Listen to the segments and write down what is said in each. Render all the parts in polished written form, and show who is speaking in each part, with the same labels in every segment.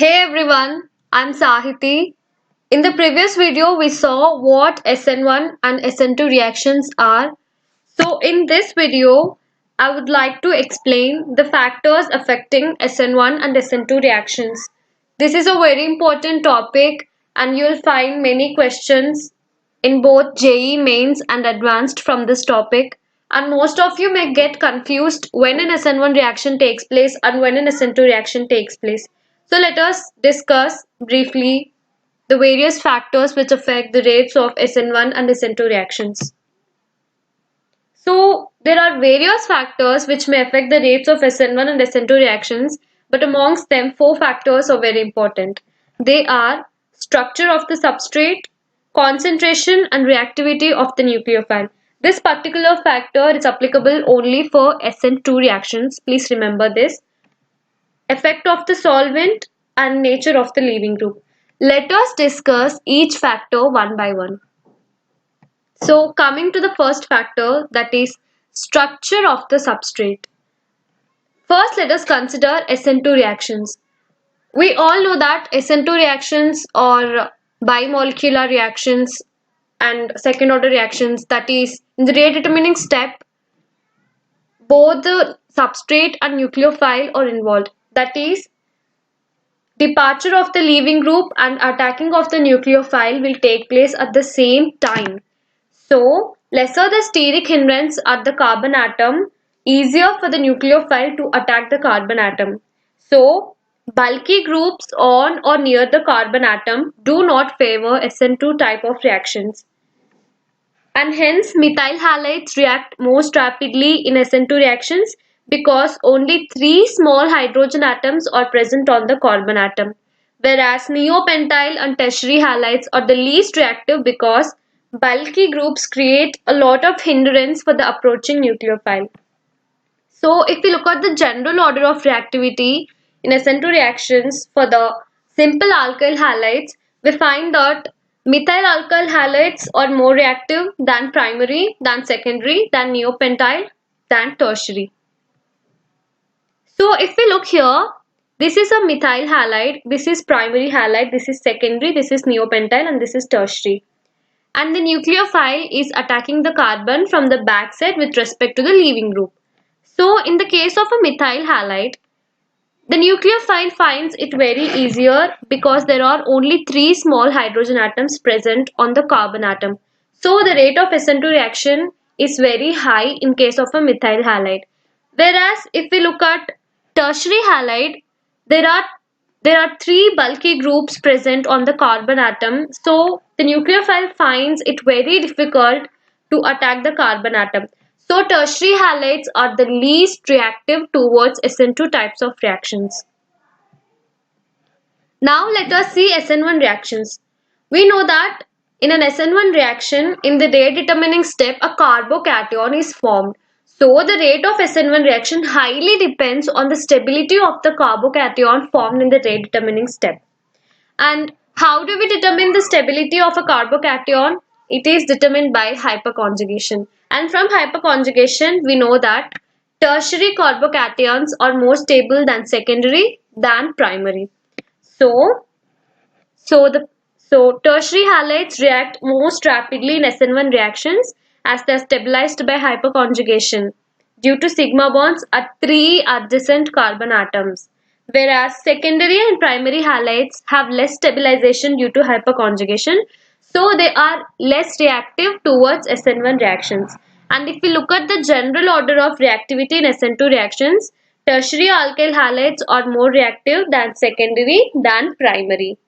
Speaker 1: Hey everyone, I'm Sahiti. In the previous video, we saw what SN1 and SN2 reactions are. So, in this video, I would like to explain the factors affecting SN1 and SN2 reactions. This is a very important topic, and you'll find many questions in both JEE mains and advanced from this topic. And most of you may get confused when an SN1 reaction takes place and when an SN2 reaction takes place. So let us discuss briefly the various factors which affect the rates of SN1 and SN2 reactions. So there are various factors which may affect the rates of SN1 and SN2 reactions, but amongst them four factors are very important. They are structure of the substrate, concentration and reactivity of the nucleophile. This particular factor is applicable only for SN2 reactions. Please remember this. Effect of the solvent and nature of the leaving group. Let us discuss each factor one by one. So coming to the first factor, that is structure of the substrate. First let us consider SN2 reactions. We all know that SN2 reactions are bimolecular reactions and second order reactions, that is in the rate determining step both the substrate and nucleophile are involved. That is, departure of the leaving group and attacking of the nucleophile will take place at the same time. So, lesser the steric hindrance at the carbon atom, easier for the nucleophile to attack the carbon atom. So, bulky groups on or near the carbon atom do not favor SN2 type of reactions. And hence methyl halides react most rapidly in SN2 reactions because only 3 small hydrogen atoms are present on the carbon atom, whereas neopentyl and tertiary halides are the least reactive because bulky groups create a lot of hindrance for the approaching nucleophile. So if we look at the general order of reactivity in SN2 reactions for the simple alkyl halides, we find that methyl alkyl halides are more reactive than primary, than secondary, than neopentyl, than tertiary. So if we look here, this is a methyl halide, this is primary halide, this is secondary, this is neopentyl and this is tertiary. And the nucleophile is attacking the carbon from the backside with respect to the leaving group. So in the case of a methyl halide, the nucleophile finds it very easier because there are only 3 small hydrogen atoms present on the carbon atom. So the rate of SN2 reaction is very high in case of a methyl halide. Whereas if we look at tertiary halide, there are 3 bulky groups present on the carbon atom. So the nucleophile finds it very difficult to attack the carbon atom. So tertiary halides are the least reactive towards SN2 types of reactions. Now let us see SN1 reactions. We know that in an SN1 reaction, in the rate determining step, a carbocation is formed. So the rate of SN1 reaction highly depends on the stability of the carbocation formed in the rate determining step. And how do we determine the stability of a carbocation? It is determined by hyperconjugation. And from hyperconjugation, we know that tertiary carbocations are more stable than secondary than primary. So tertiary halides react most rapidly in SN1 reactions as they are stabilized by hyperconjugation due to sigma bonds at 3 adjacent carbon atoms, whereas secondary and primary halides have less stabilization due to hyperconjugation, so they are less reactive towards SN1 reactions. And if we look at the general order of reactivity in SN2 reactions, tertiary alkyl halides are more reactive than secondary than primary.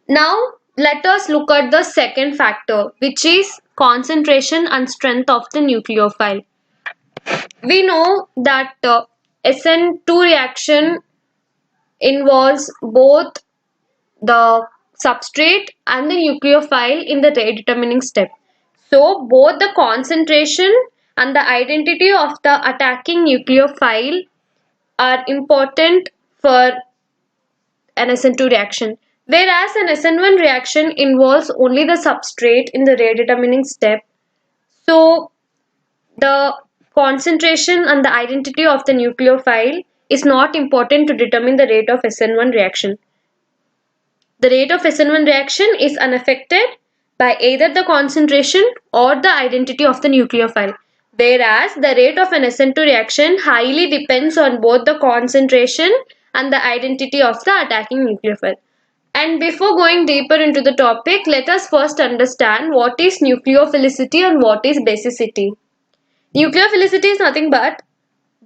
Speaker 1: Now let us look at the second factor, which is concentration and strength of the nucleophile. We know that SN2 reaction involves both the substrate and the nucleophile in the rate determining step. So both the concentration and the identity of the attacking nucleophile are important for an SN2 reaction. Whereas an SN1 reaction involves only the substrate in the rate determining step. So the concentration and the identity of the nucleophile is not important to determine the rate of SN1 reaction. The rate of SN1 reaction is unaffected by either the concentration or the identity of the nucleophile, whereas the rate of an SN2 reaction highly depends on both the concentration and the identity of the attacking nucleophile. And before going deeper into the topic, let us first understand what is nucleophilicity and what is basicity. Nucleophilicity is nothing but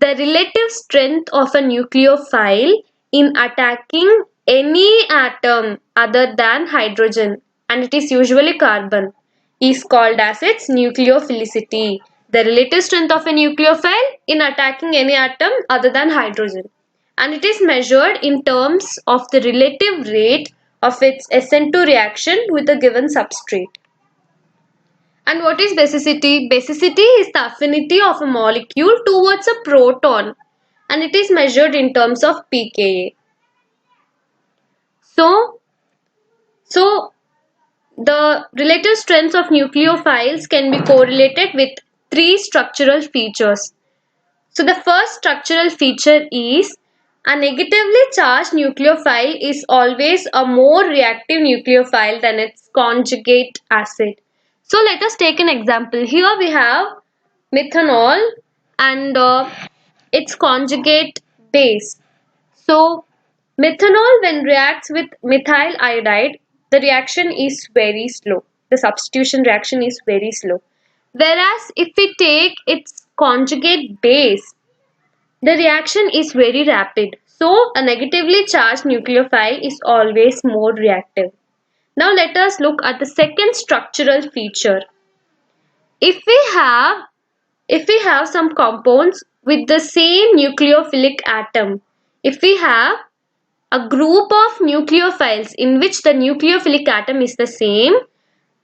Speaker 1: the relative strength of a nucleophile in attacking any atom other than hydrogen, and it is usually carbon, is called as its nucleophilicity. The relative strength of a nucleophile in attacking any atom other than hydrogen, and it is measured in terms of the relative rate of its SN2 reaction with a given substrate. And what is basicity? Basicity is the affinity of a molecule towards a proton, and it is measured in terms of pKa. So the relative strengths of nucleophiles can be correlated with three structural features. So the first structural feature is a negatively charged nucleophile is always a more reactive nucleophile than its conjugate acid. So let us take an example. Here we have methanol and its conjugate base. So methanol, when reacts with methyl iodide, the reaction is very slow. The substitution reaction is very slow. Whereas if we take its conjugate base, the reaction is very rapid. So a negatively charged nucleophile is always more reactive. Now let us look at the second structural feature. If we have some compounds with the same nucleophilic atom, if we have a group of nucleophiles in which the nucleophilic atom is the same,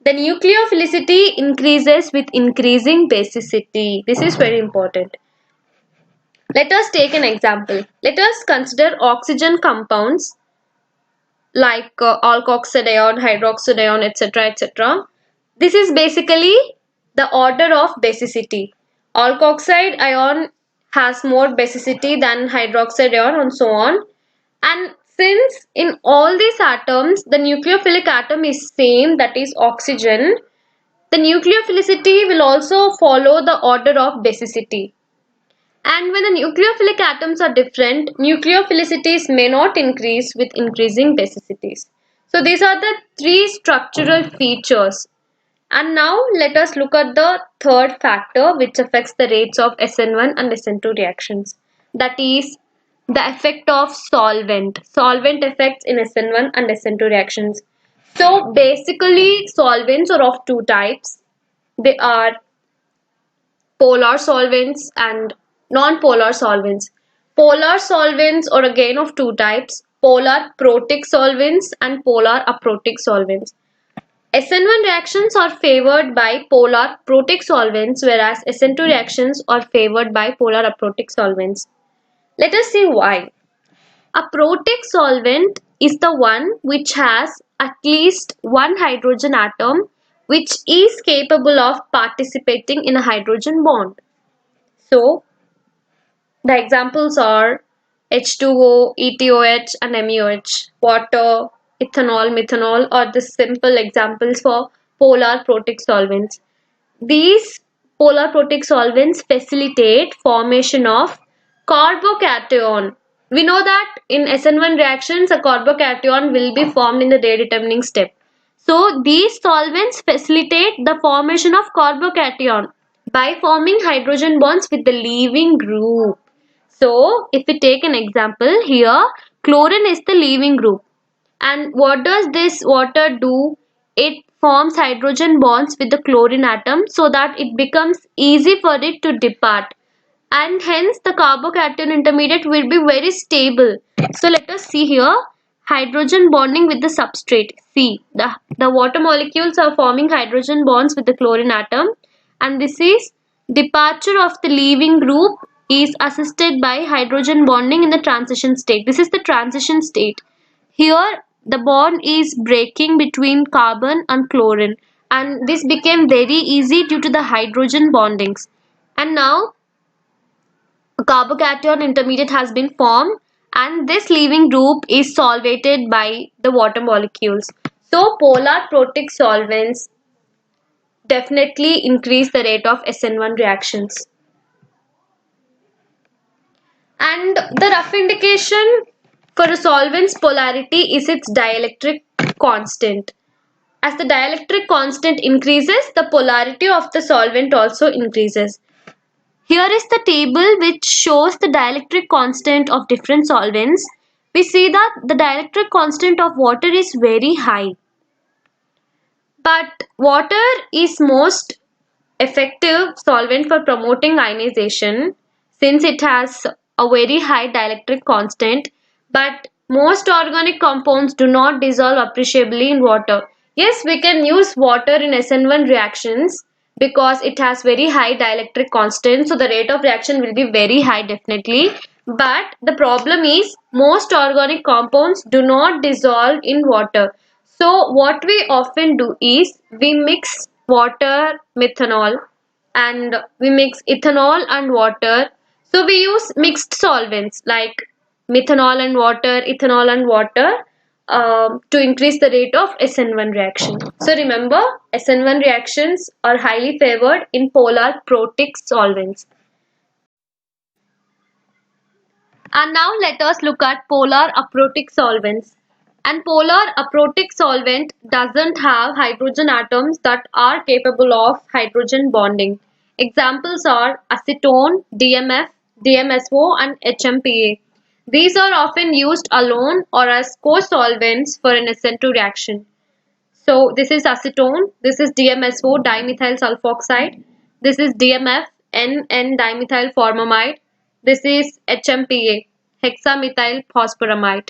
Speaker 1: the nucleophilicity increases with increasing basicity. This is very important. Let us take an example. Let us consider oxygen compounds like alkoxide, hydroxide, etc., etc. This is basically the order of basicity. Alkoxide ion has more basicity than hydroxide ion and so on. And since in all these atoms the nucleophilic atom is same, that is oxygen, the nucleophilicity will also follow the order of basicity. And when the nucleophilic atoms are different, nucleophilicities may not increase with increasing basicities. So these are the three structural features. And now let us look at the third factor which affects the rates of SN1 and SN2 reactions. That is the effect of solvent. Solvent effects in SN1 and SN2 reactions. So basically solvents are of two types. They are polar solvents and non-polar solvents. Polar solvents are again of two types, polar protic solvents and polar aprotic solvents. SN1 reactions are favored by polar protic solvents, whereas SN2 reactions are favored by polar aprotic solvents. Let us see why. A protic solvent is the one which has at least one hydrogen atom which is capable of participating in a hydrogen bond. So the examples are H2O, ETOH and MEOH, water, ethanol, methanol are the simple examples for polar protic solvents. These polar protic solvents facilitate formation of carbocation. We know that in SN1 reactions a carbocation will be formed in the rate determining step. So these solvents facilitate the formation of carbocation by forming hydrogen bonds with the leaving group. So if we take an example here, chlorine is the leaving group. And what does this water do? It forms hydrogen bonds with the chlorine atom so that it becomes easy for it to depart. And hence the carbocation intermediate will be very stable. So let us see here, hydrogen bonding with the substrate. See, the water molecules are forming hydrogen bonds with the chlorine atom, and this is departure of the leaving group is assisted by hydrogen bonding in the transition state. This is the transition state. Here the bond is breaking between carbon and chlorine, and this became very easy due to the hydrogen bondings. And now a carbocation intermediate has been formed, and this leaving group is solvated by the water molecules. So polar protic solvents definitely increase the rate of SN1 reactions. And the rough indication for a solvent's polarity is its dielectric constant. As the dielectric constant increases, the polarity of the solvent also increases. Here is the table which shows the dielectric constant of different solvents. We see that the dielectric constant of water is very high. But water is most effective solvent for promoting ionization since it has a very high dielectric constant, but most organic compounds do not dissolve appreciably in water. Yes, we can use water in SN1 reactions because it has very high dielectric constant, so the rate of reaction will be very high definitely. But the problem is most organic compounds do not dissolve in water. So what we often do is we mix water, methanol, and we mix ethanol and water. So we use mixed solvents like methanol and water, ethanol and water to increase the rate of SN1 reaction. So remember, SN1 reactions are highly favored in polar protic solvents. And now let us look at polar aprotic solvents. And polar aprotic solvent doesn't have hydrogen atoms that are capable of hydrogen bonding. Examples are acetone, DMF, DMSO and HMPA. These are often used alone or as co-solvents for an SN2 reaction. So this is acetone, this is DMSO, dimethyl sulfoxide, this is DMF, N-dimethyl formamide, this is HMPA, hexamethyl phosphoramide.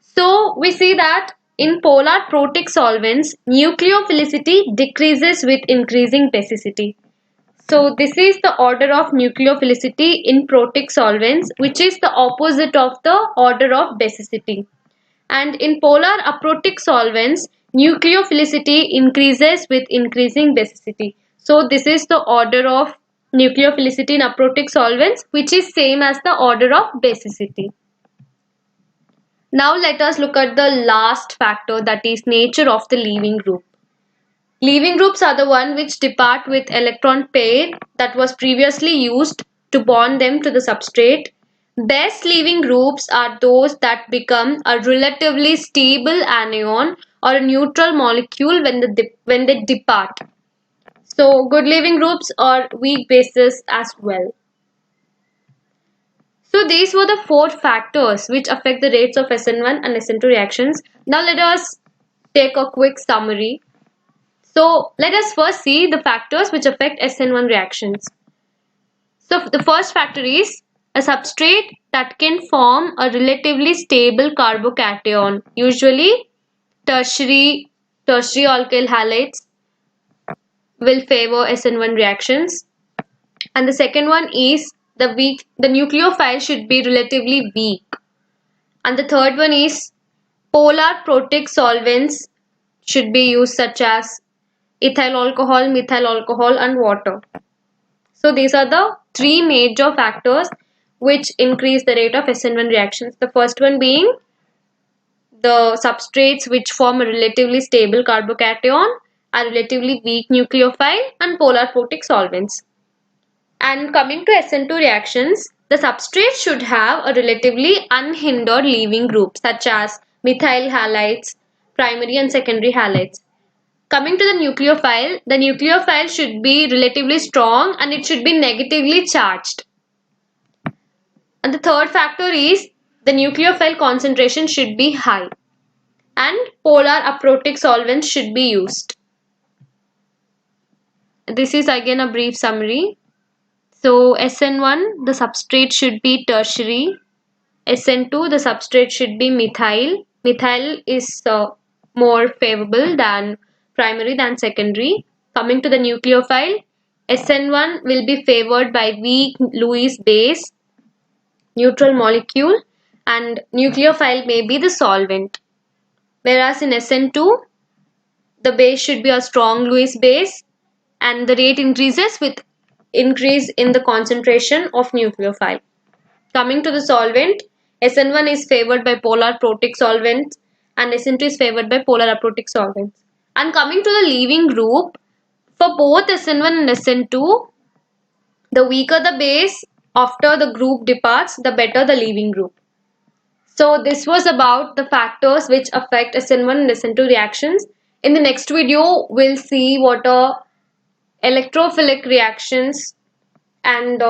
Speaker 1: So we see that in polar protic solvents, nucleophilicity decreases with increasing basicity. So this is the order of nucleophilicity in protic solvents, which is the opposite of the order of basicity. And in polar aprotic solvents, nucleophilicity increases with increasing basicity. So this is the order of nucleophilicity in aprotic solvents, which is same as the order of basicity. Now let us look at the last factor, that is nature of the leaving group. Leaving groups are the one which depart with electron pair that was previously used to bond them to the substrate. Best leaving groups are those that become a relatively stable anion or a neutral molecule when they depart. So good leaving groups are weak bases as well. So these were the 4 factors which affect the rates of SN1 and SN2 reactions. Now let us take a quick summary. So let us first see the factors which affect SN1 reactions. So the first factor is a substrate that can form a relatively stable carbocation. Usually tertiary alkyl halides will favor SN1 reactions. And the second one is the nucleophile should be relatively weak. And the third one is polar protic solvents should be used such as ethyl alcohol, methyl alcohol and water. So these are the 3 major factors which increase the rate of SN1 reactions. The first one being the substrates which form a relatively stable carbocation, a relatively weak nucleophile and polar protic solvents. And coming to SN2 reactions, the substrate should have a relatively unhindered leaving group such as methyl halides, primary and secondary halides. Coming to the nucleophile should be relatively strong and it should be negatively charged. And the third factor is the nucleophile concentration should be high. And polar aprotic solvents should be used. This is again a brief summary. So SN1, the substrate should be tertiary. SN2, the substrate should be methyl. Methyl is more favorable than primary than secondary. Coming to the nucleophile, SN1 will be favored by weak Lewis base, neutral molecule, and nucleophile may be the solvent. Whereas in SN2, the base should be a strong Lewis base and the rate increases with increase in the concentration of nucleophile. Coming to the solvent, SN1 is favored by polar protic solvents and SN2 is favored by polar aprotic solvents. And coming to the leaving group, for both SN1 and SN2, the weaker the base after the group departs, the better the leaving group. So this was about the factors which affect SN1 and SN2 reactions. In the next video, we'll see what are electrophilic reactions, and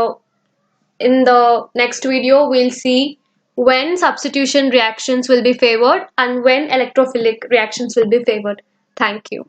Speaker 1: in the next video, we'll see when substitution reactions will be favored and when electrophilic reactions will be favored. Thank you.